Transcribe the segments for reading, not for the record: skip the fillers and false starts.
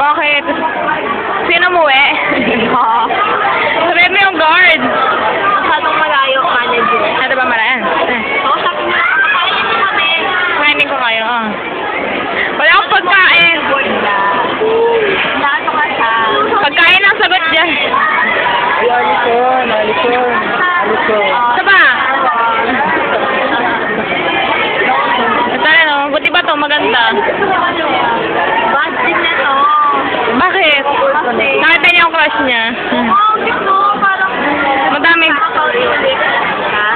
Bakit? Sino mo eh? Sabihin mo yung guard. Masyadong malayo, manager. Ano ba malayan? Oo, sabi mo, kakainin mo kami. Kainin ko kayo, oh. Wala akong pagkain. Saan ka siya? Pagkain ang sagot dyan. Alison. Ito ba? Ito na no, buti ba to maganda? Bad din na to. Bakit? Nakita niyo yung crush niya? Oo, gusto. Parang Madami. nakakaulit. Ha?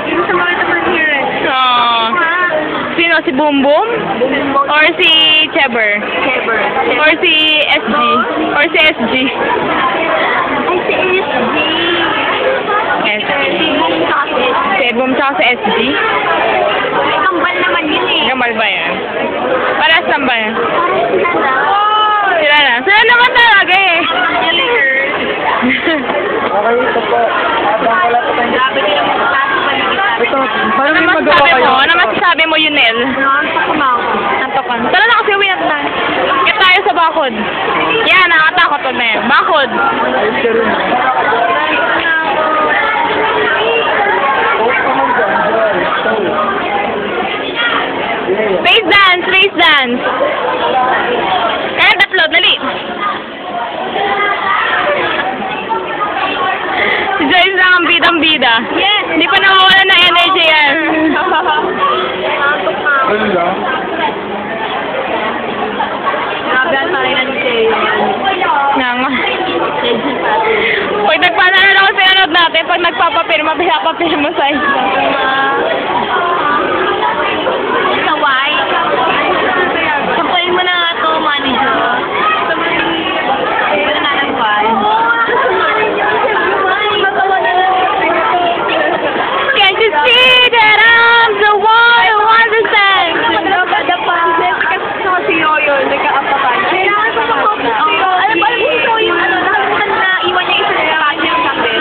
Gusto mo ito mag-hear it. Oh. Sino? Si Boom Boom? Or si Cheber? Cheber. Or si SG? Or si SG? Ay, si SG. SG. Si Boom tsaka si SG. Si Boom tsaka si SG? Ay, kambal naman yun eh. Gamal ba yan? Para saan ba yan? Parang sila na. Sila naman talaga eh. Okay, ito po. Habang wala pa tayong... Grabe nila magpapasok pa ng gitara. Ito, Ano parang may magawa masasabi kayo. mo? Ano masasabi mo, Yunel? Nakakita ko na ako. Antok ka. Tala na kasi uwi na tayo. Kaya tayo sa bakod. Yan, nakatakot to na yan. Bakod. Ayun siya rin. Face dance, face dance. Kaya tatlo, dali. Si Joyce lang ang bidang-bida. Yes! Hindi pa nawawala ng energy yan. Nakakot na ako. Ayun lang. Grabe ang parinan ni Teo. Nga nga. Legend pati. Pag nagpanalo ako sa nanood natin, pag nagpapapirma, pinapapirma sa isa. Saway. Sampayin mo na nga ito, manager. Wala na ng file. Can't you see that I'm the one who understands? Si Yoyo, nagka-apapan. Alam ba, gusto yung lahat na iwan niya isa sa kanya yung sakit.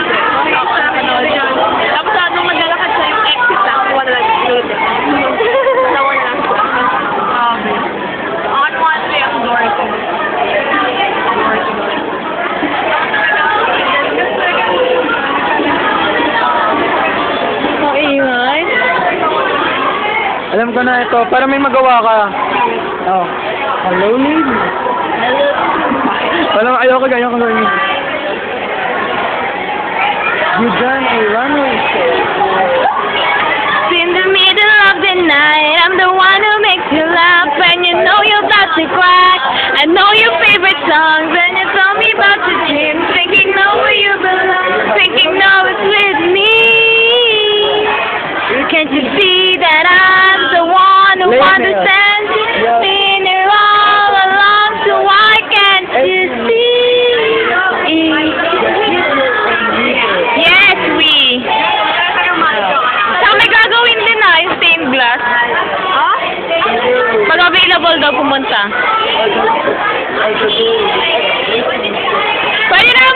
Tapos nung maglalakad siya yung exit lang, wala lang yung dalawa na lang siya. Ang one way ang door ko. Maingay. Alam ko na ito, para may magawa ka. Oh. Hello, lady. Walang ayoko lady. You done a runway show. In the middle of the night, I'm the one who makes you laugh. And you know you're about to crack. I know your favorite songs, and you tell me about your dreams. Thinking know where you belong, thinking no it's with me. Can't you see that I'm the one who understands you? Been here all along, so why can't you see? Yes, we. Saan may gagawin din na, yung stained glass? Ha? Pag available daw pumunta. Pwede na